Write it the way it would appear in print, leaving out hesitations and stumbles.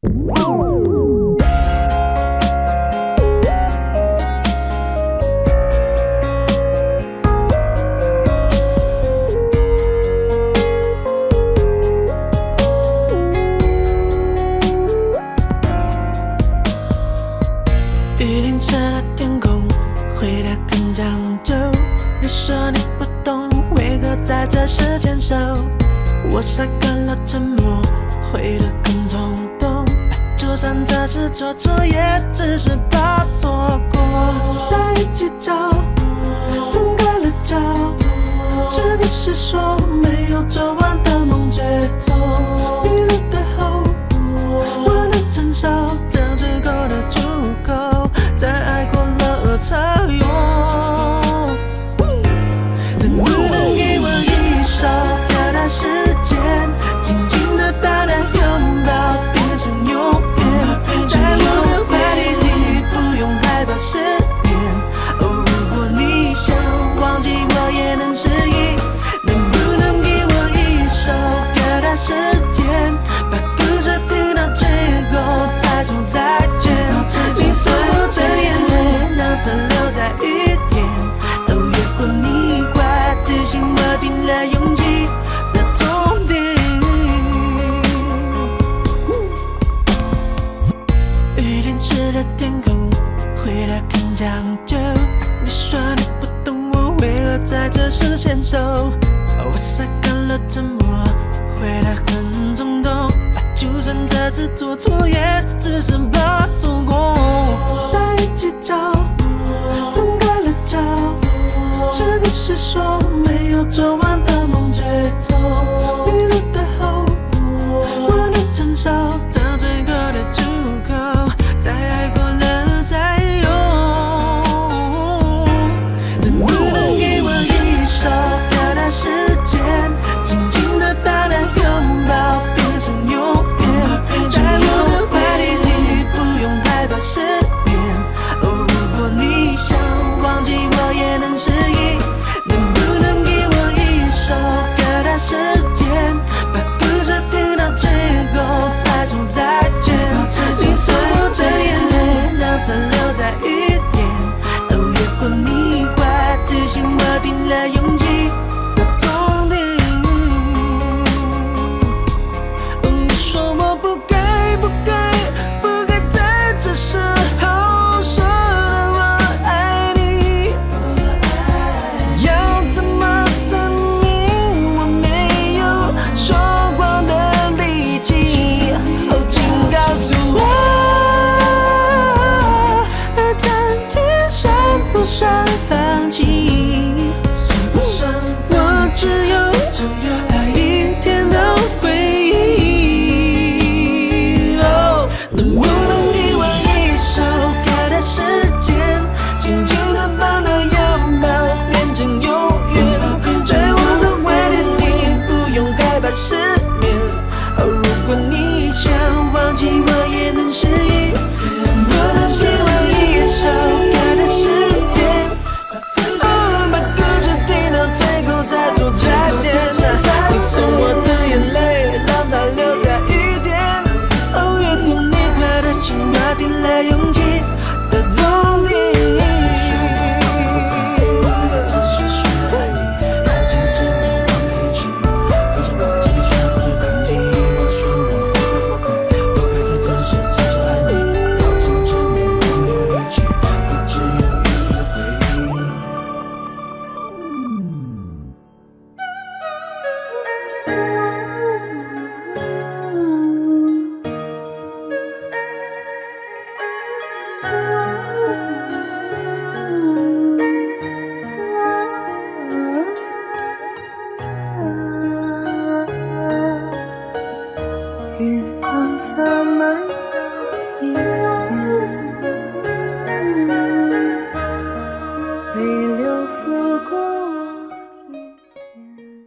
雨淋湿了天空，回答更讲究。你说你不懂为何在这时牵手，我晒干了沉默，回得更冲动。就算这次做错，也只是怕错过。在一起找，分开了找，是不是说没有做完的梦最痛？迷路的后，我能承受这最后的出口，在爱过了才用。能不能给我一首漂亮时间，紧紧地把那拥抱变成永远，在我的怀里你不用害怕失眠。哦，如果你想忘记我也能适应，能不能给我一首漂亮时间，把故事听到最后才说再见。你送我的眼泪，让它留在雨天，哦，越过你怀，提醒我定了勇气的终点。雨淋湿了天空，回答更讲究。你说你不懂我为何在这时牵手，我晒干了沉默，回答很冲动。就算这次做错，也只是怕错过。在一起找，分开了找，是不是说没有做完